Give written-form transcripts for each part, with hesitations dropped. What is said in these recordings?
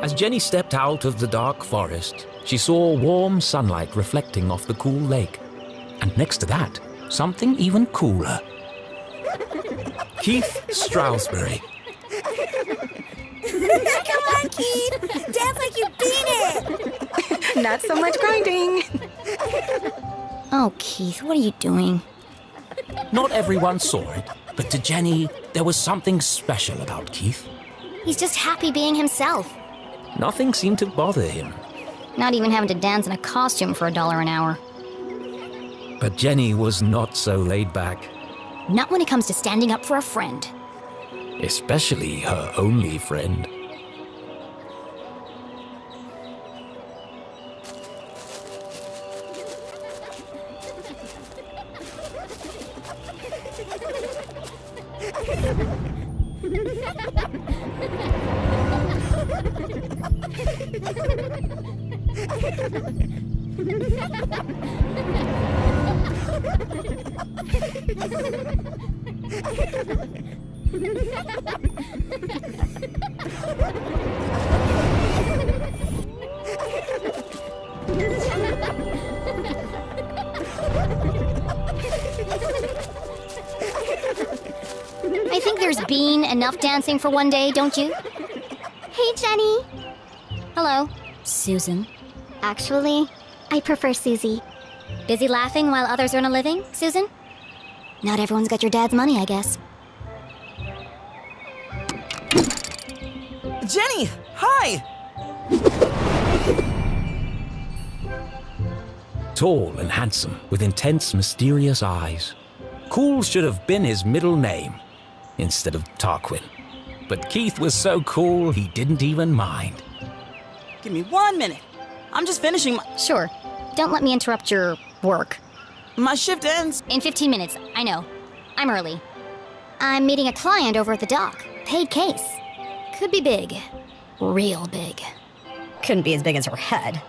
As Jenny stepped out of the dark forest, she saw warm sunlight reflecting off the cool lake. And next to that, something even cooler. Keith Stroudsbury. Come on, Keith! Dance like you beat it! Not so much grinding. Oh, Keith, what are you doing? Not everyone saw it, but to Jenny, there was something special about Keith. He's just happy being himself. Nothing seemed to bother him. Not even having to dance in a costume for $1 an hour. But Jenny was not so laid back. Not when it comes to standing up for a friend. Especially her only friend. I think there's been enough dancing for one day, don't you? Hey, Jenny. Hello. Susan. Actually, I prefer Susie. Busy laughing while others earn a living, Susan? Not everyone's got your dad's money, I guess. Jenny, hi! Tall and handsome, with intense, mysterious eyes. Cool should have been his middle name, instead of Tarquin. But Keith was so cool, he didn't even mind. Give me 1 minute. I'm just finishing my... Sure. Don't let me interrupt your work. My shift ends. In 15 minutes, I know. I'm early. I'm meeting a client over at the dock. Paid case. Could be big. Real big. Couldn't be as big as her head.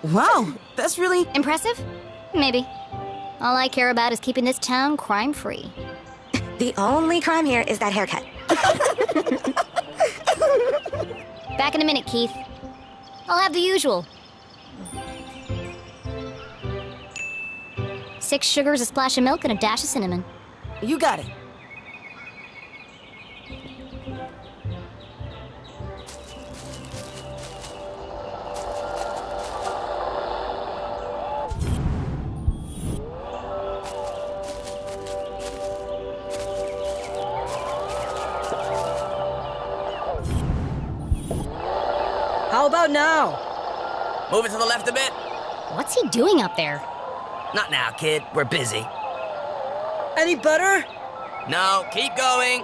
Wow, that's really... Impressive? Maybe. All I care about is keeping this town crime-free. The only crime here is that haircut. Back in a minute, Keith. I'll have the usual. 6 sugars, a splash of milk, and a dash of cinnamon. You got it. How about now? Move it to the left a bit. What's he doing up there? Not now, kid. We're busy. Any better? No, keep going.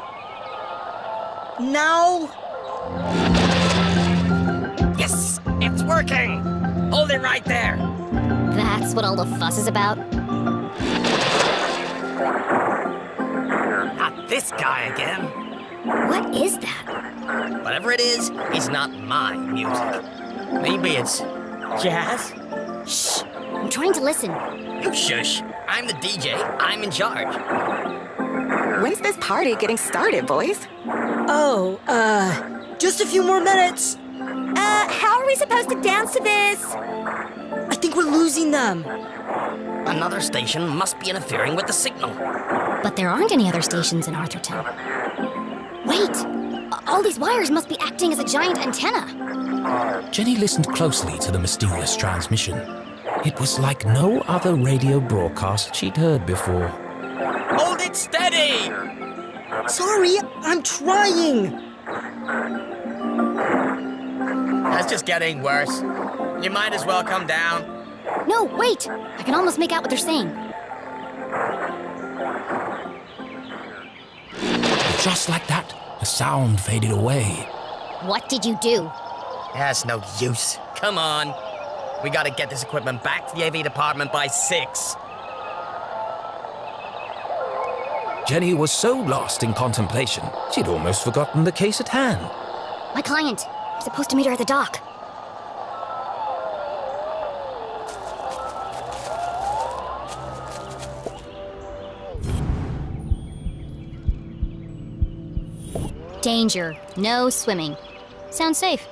Now? Yes, it's working. Hold it right there. That's what all the fuss is about? Not this guy again. What is that? Whatever it is, it's not my music. Maybe it's jazz? Shh! I'm trying to listen. You shush. I'm the DJ. I'm in charge. When's this party getting started, boys? Oh, just a few more minutes. How are we supposed to dance to this? I think we're losing them. Another station must be interfering with the signal. But there aren't any other stations in Arthurton. Wait! All these wires must be acting as a giant antenna. Jenny listened closely to the mysterious transmission. It was like no other radio broadcast she'd heard before. Hold it steady! Sorry, I'm trying. That's just getting worse. You might as well come down. No, wait! I can almost make out what they're saying. Just like that, the sound faded away. What did you do? That's no use. Come on. We gotta get this equipment back to the AV department by 6. Jenny was so lost in contemplation, she'd almost forgotten the case at hand. My client. I'm supposed to meet her at the dock. Danger. No swimming. Sounds safe.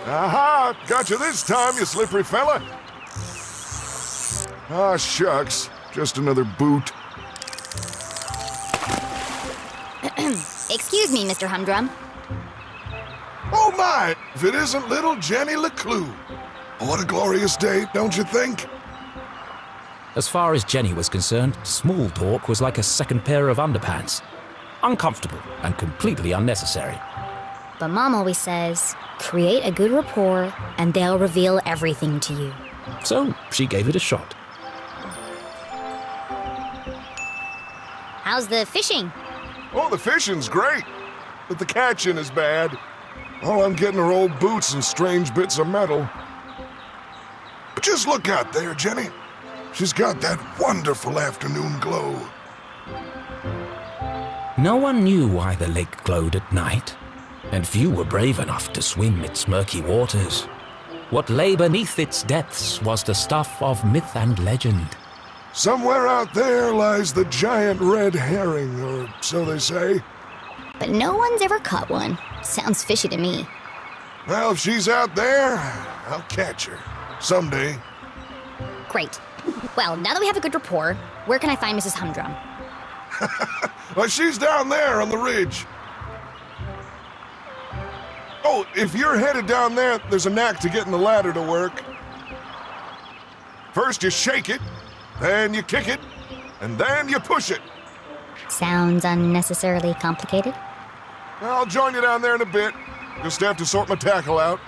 Aha! Got you this time, you slippery fella! Ah, shucks. Just another boot. Excuse me, Mr. Humdrum. Oh my! If it isn't little Jenny LeClue. What a glorious day, don't you think? As far as Jenny was concerned, small talk was like a second pair of underpants. Uncomfortable and completely unnecessary. But Mom always says, create a good rapport and they'll reveal everything to you. So she gave it a shot. How's the fishing? Oh, the fishing's great, but the catching is bad. All I'm getting are old boots and strange bits of metal. But just look out there, Jenny. She's got that wonderful afternoon glow. No one knew why the lake glowed at night, and few were brave enough to swim its murky waters. What lay beneath its depths was the stuff of myth and legend. Somewhere out there lies the giant red herring, or so they say. But no one's ever caught one. Sounds fishy to me. Well, if she's out there, I'll catch her. Someday. Great. Well, now that we have a good rapport, where can I find Mrs. Humdrum? Well, she's down there on the ridge. Oh, if you're headed down there, there's a knack to getting the ladder to work. First you shake it, then you kick it, and then you push it. Sounds unnecessarily complicated. I'll join you down there in a bit. Just have to sort my tackle out.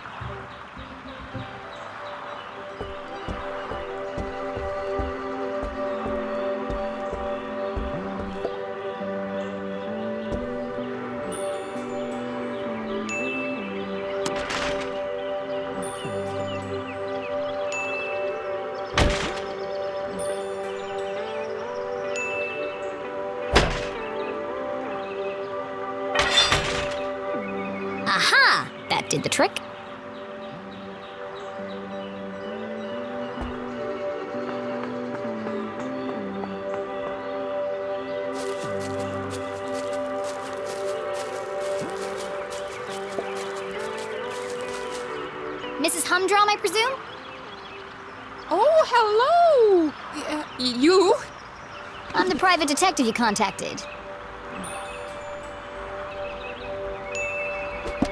Aha! That did the trick. Mrs. Humdrum, I presume? Oh, hello! You? I'm the private detective you contacted.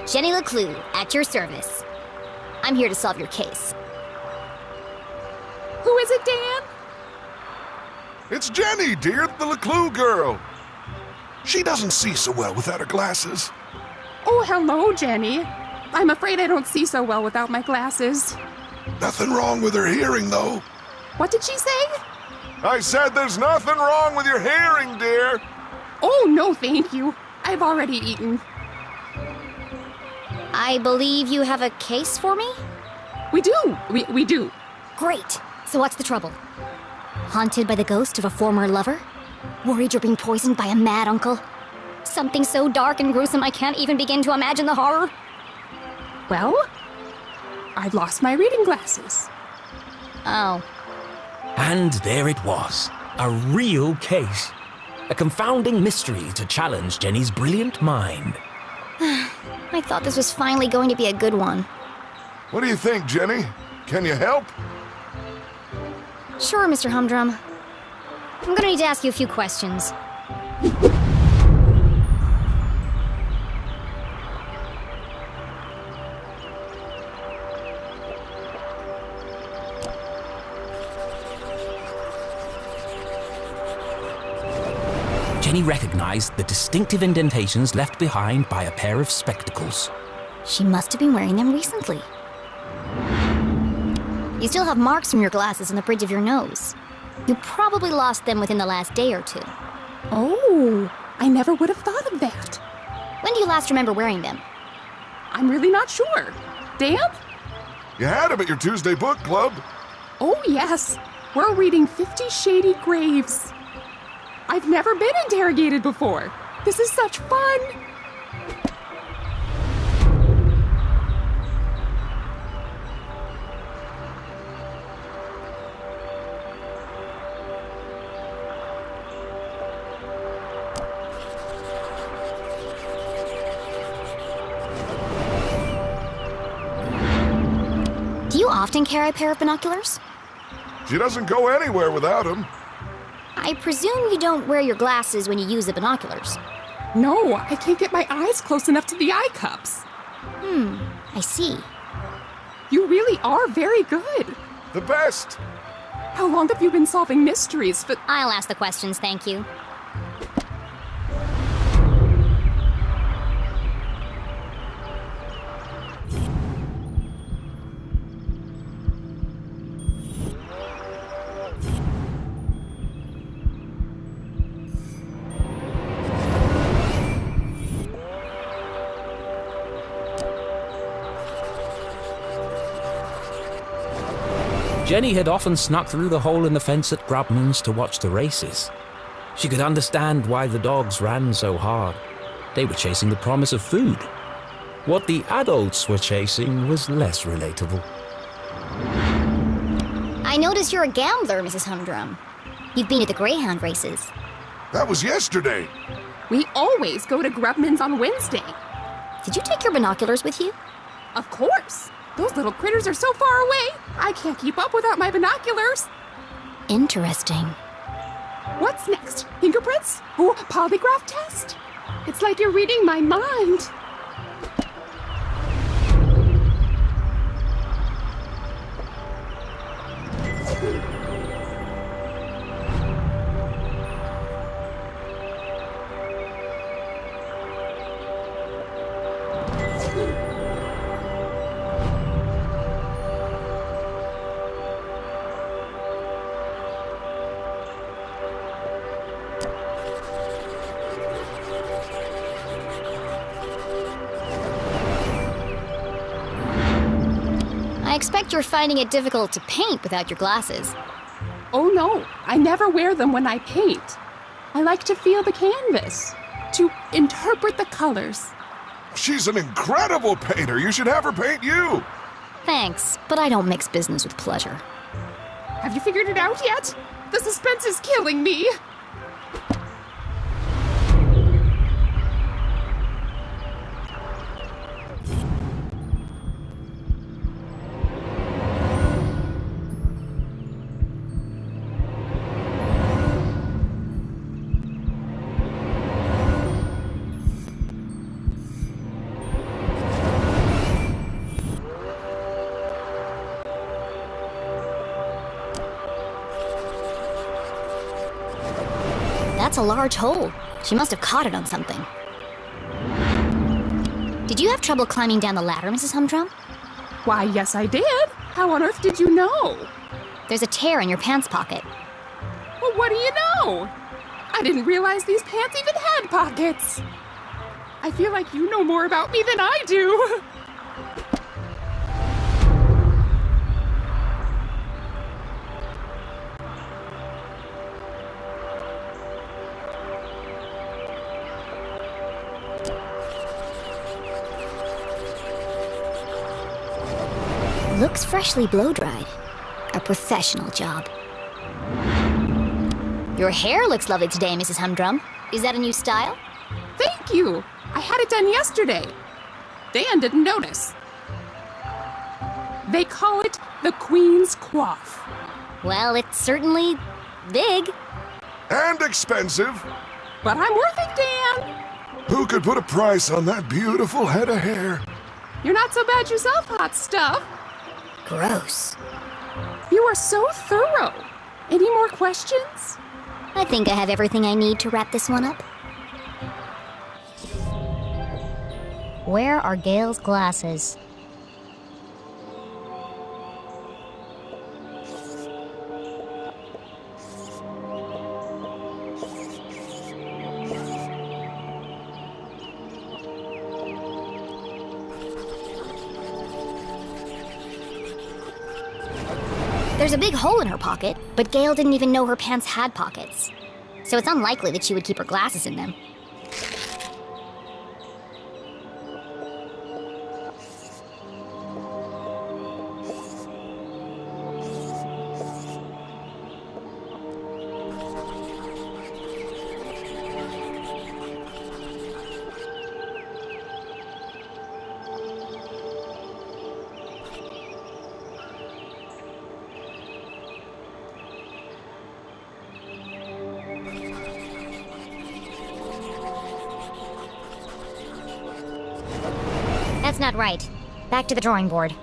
Jenny LeClue, at your service. I'm here to solve your case. Who is it, Dan? It's Jenny, dear, the LeClue girl. She doesn't see so well without her glasses. Oh, hello, Jenny. I'm afraid I don't see so well without my glasses. Nothing wrong with her hearing, though. What did she say? I said there's nothing wrong with your hearing, dear. Oh, no, thank you. I've already eaten. I believe you have a case for me? We do. We do. Great. So what's the trouble? Haunted by the ghost of a former lover? Worried you're being poisoned by a mad uncle? Something so dark and gruesome I can't even begin to imagine the horror? Well, I've lost my reading glasses. Oh. And there it was, a real case. A confounding mystery to challenge Jenny's brilliant mind. I thought this was finally going to be a good one. What do you think, Jenny? Can you help? Sure, Mr. Humdrum. I'm gonna need to ask you a few questions. Jenny recognized the distinctive indentations left behind by a pair of spectacles. She must have been wearing them recently. You still have marks from your glasses on the bridge of your nose. You probably lost them within the last day or two. Oh, I never would have thought of that. When do you last remember wearing them? I'm really not sure. Dan? You had them at your Tuesday book club. Oh, yes. We're reading 50 Shady Graves. I've never been interrogated before. This is such fun. Do you often carry a pair of binoculars? She doesn't go anywhere without them. I presume you don't wear your glasses when you use the binoculars. No, I can't get my eyes close enough to the eye cups. I see. You really are very good. The best. How long have you been solving mysteries for... I'll ask the questions, thank you. Jenny had often snuck through the hole in the fence at Grubman's to watch the races. She could understand why the dogs ran so hard. They were chasing the promise of food. What the adults were chasing was less relatable. I notice you're a gambler, Mrs. Humdrum. You've been at the Greyhound races. That was yesterday. We always go to Grubman's on Wednesday. Did you take your binoculars with you? Of course. Those little critters are so far away. I can't keep up without my binoculars. Interesting. What's next? Fingerprints? Oh, polygraph test? It's like you're reading my mind. I expect you're finding it difficult to paint without your glasses. Oh no, I never wear them when I paint. I like to feel the canvas, to interpret the colors. She's an incredible painter. You should have her paint you. Thanks, but I don't mix business with pleasure. Have you figured it out yet? The suspense is killing me. That's a large hole. She must have caught it on something. Did you have trouble climbing down the ladder, Mrs. Humdrum? Why, yes, I did. How on earth did you know? There's a tear in your pants pocket. Well, what do you know? I didn't realize these pants even had pockets. I feel like you know more about me than I do. Looks freshly blow-dried. A professional job. Your hair looks lovely today, Mrs. Humdrum. Is that a new style? Thank you. I had it done yesterday. Dan didn't notice. They call it the Queen's Coif. Well, it's certainly big. And expensive. But I'm worth it, Dan. Who could put a price on that beautiful head of hair? You're not so bad yourself, hot stuff. Gross. You are so thorough. Any more questions? I think I have everything I need to wrap this one up. Where are Gail's glasses? There's a big hole in her pocket, but Gail didn't even know her pants had pockets. So it's unlikely that she would keep her glasses in them. That's not right. Back to the drawing board.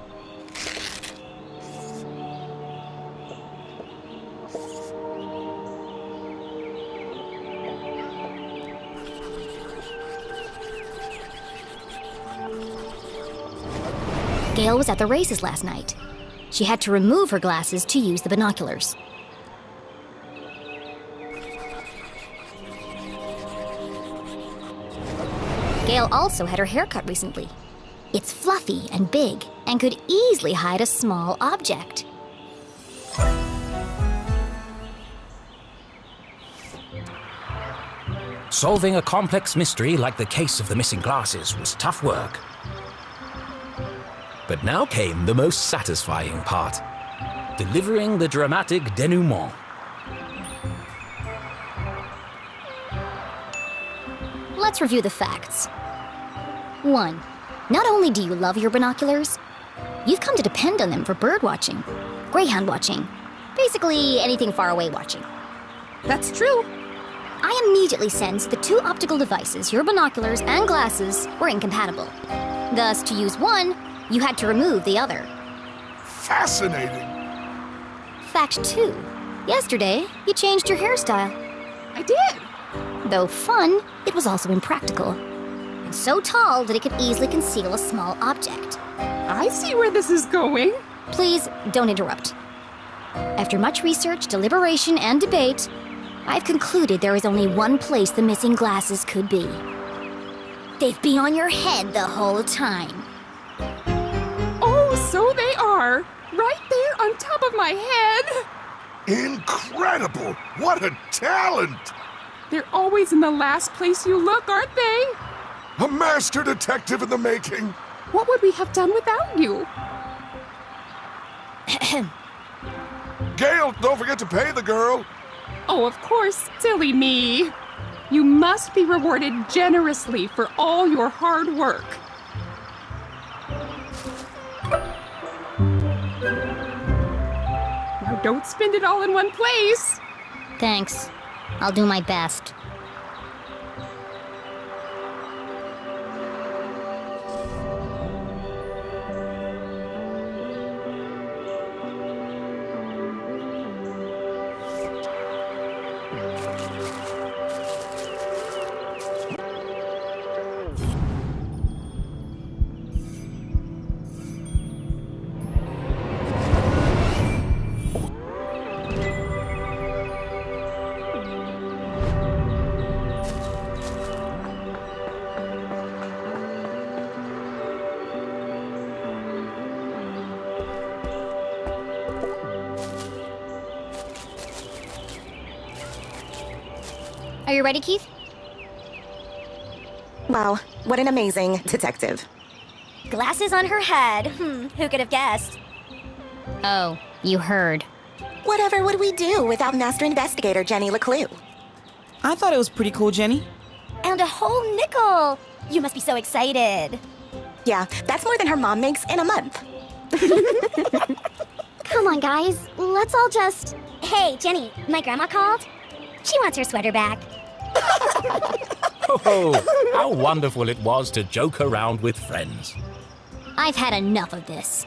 Gail was at the races last night. She had to remove her glasses to use the binoculars. Gail also had her hair cut recently. It's fluffy and big and could easily hide a small object. Solving a complex mystery like the case of the missing glasses was tough work. But now came the most satisfying part, delivering the dramatic denouement. Let's review the facts. 1. Not only do you love your binoculars, you've come to depend on them for bird watching, greyhound watching, basically anything far away watching. That's true. I immediately sensed the two optical devices, your binoculars and glasses, were incompatible. Thus, to use one, you had to remove the other. Fascinating. Fact 2. Yesterday, you changed your hairstyle. I did. Though fun, it was also impractical. And so tall that it could easily conceal a small object. I see where this is going. Please, don't interrupt. After much research, deliberation, and debate, I've concluded there is only one place the missing glasses could be. They've been on your head the whole time. Oh, so they are. Right there on top of my head. Incredible! What a talent! They're always in the last place you look, aren't they? A master detective in the making. What would we have done without you? Gail, don't forget to pay the girl. Oh, of course, silly me. You must be rewarded generously for all your hard work. Now don't spend it all in one place. Thanks. I'll do my best. Are you ready, Keith? Wow, what an amazing detective. Glasses on her head. Who could have guessed? Oh, you heard. Whatever would we do without Master Investigator Jenny LeClue? I thought it was pretty cool, Jenny. And a whole nickel! You must be so excited. Yeah, that's more than her mom makes in a month. Come on, guys. Let's all just... Hey, Jenny, my grandma called. She wants her sweater back. Oh, how wonderful it was to joke around with friends. I've had enough of this.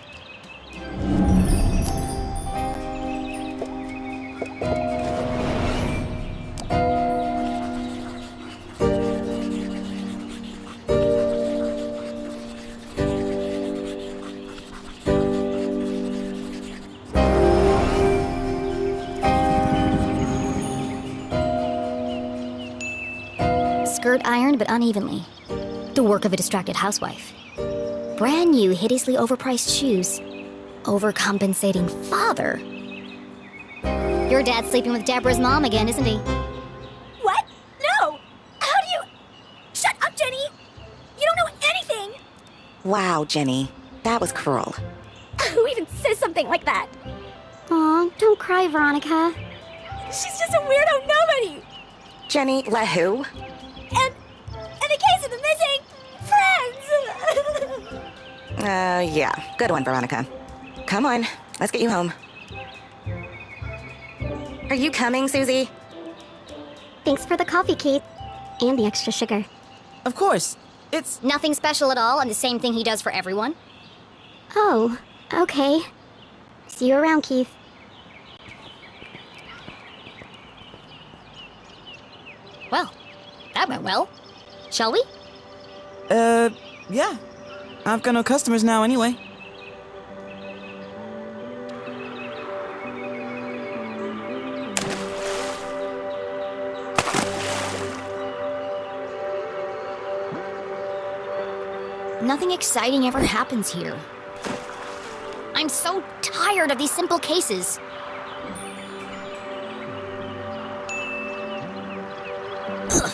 Skirt ironed but unevenly. The work of a distracted housewife. Brand new, hideously overpriced shoes. Overcompensating father. Your dad's sleeping with Deborah's mom again, isn't he? What? No! How do you... Shut up, Jenny! You don't know anything! Wow, Jenny. That was cruel. Who even says something like that? Aw, don't cry, Veronica. She's just a weirdo nobody! Jenny, let who? And the case of the missing friends! Yeah. Good one, Veronica. Come on, let's get you home. Are you coming, Susie? Thanks for the coffee, Keith. And the extra sugar. Of course. It's... Nothing special at all, and the same thing he does for everyone. Oh, okay. See you around, Keith. Well, that went well. Shall we? Yeah. I've got no customers now anyway. Nothing exciting ever happens here. I'm so tired of these simple cases. Ugh.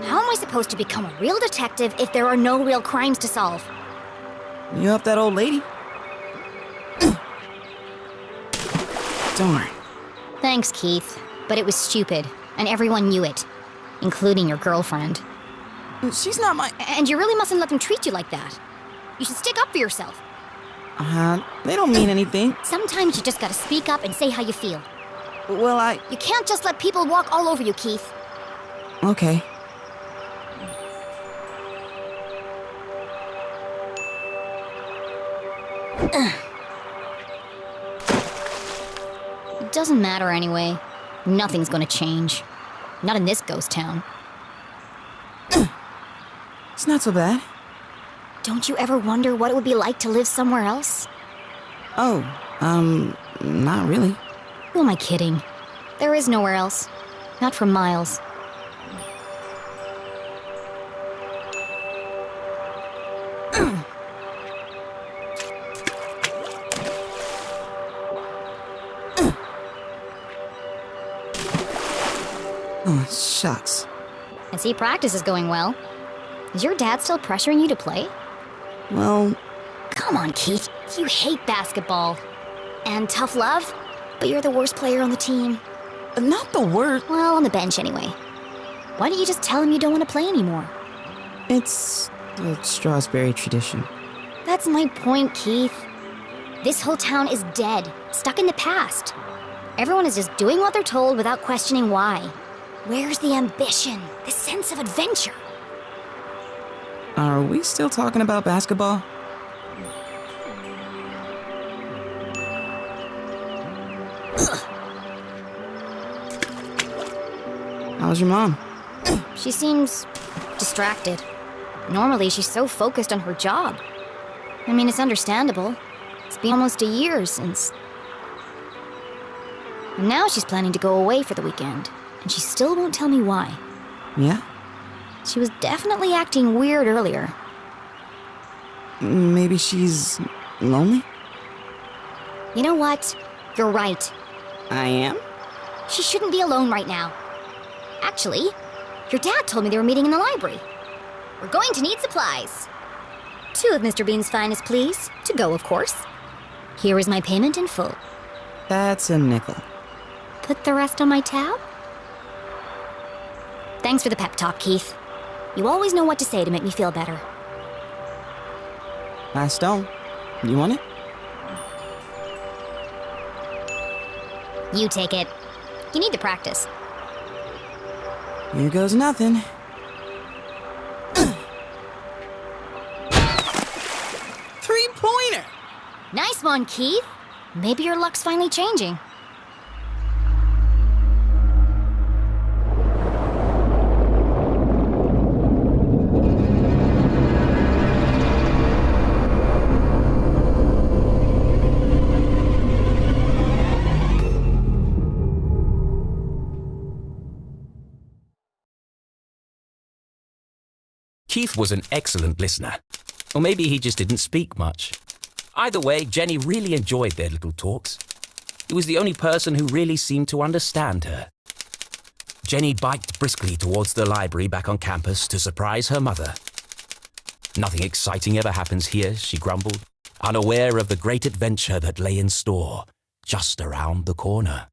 How am I supposed to become a real detective if there are no real crimes to solve? You help that old lady? Darn. Thanks, Keith. But it was stupid, and everyone knew it, including your girlfriend. She's not my... And you really mustn't let them treat you like that. You should stick up for yourself. They don't mean anything. Sometimes you just gotta speak up and say how you feel. Well, You can't just let people walk all over you, Keith. Okay. It doesn't matter anyway. Nothing's gonna change. Not in this ghost town. It's not so bad. Don't you ever wonder what it would be like to live somewhere else? Oh, not really. Who am I kidding? There is nowhere else. Not for miles. Oh, shucks. I see practice is going well. Is your dad still pressuring you to play? Well, Come on, Keith. You hate basketball. And tough love? But you're the worst player on the team. not the worst. Well, on the bench anyway. Why don't you just tell him you don't want to play anymore? It's the Strasberry tradition. That's my point, Keith. This whole town is dead, stuck in the past. Everyone is just doing what they're told without questioning why. Where's the ambition, the sense of adventure? Are we still talking about basketball? How's your mom? She seems distracted. Normally, she's so focused on her job. I mean, it's understandable. It's been almost a year since... And now she's planning to go away for the weekend, and she still won't tell me why. Yeah? She was definitely acting weird earlier. Maybe she's lonely? You know what? You're right. I am? She shouldn't be alone right now. Actually, your dad told me they were meeting in the library. We're going to need supplies. 2 of Mr. Bean's finest, please. To go, of course. Here is my payment in full. That's a nickel. Put the rest on my tab? Thanks for the pep talk, Keith. You always know what to say to make me feel better. Last stone. You want it? You take it. You need to practice. Here goes nothing. Three-pointer! Nice one, Keith. Maybe your luck's finally changing. Keith was an excellent listener. Or maybe he just didn't speak much. Either way, Jenny really enjoyed their little talks. He was the only person who really seemed to understand her. Jenny biked briskly towards the library back on campus to surprise her mother. Nothing exciting ever happens here, she grumbled, unaware of the great adventure that lay in store just around the corner.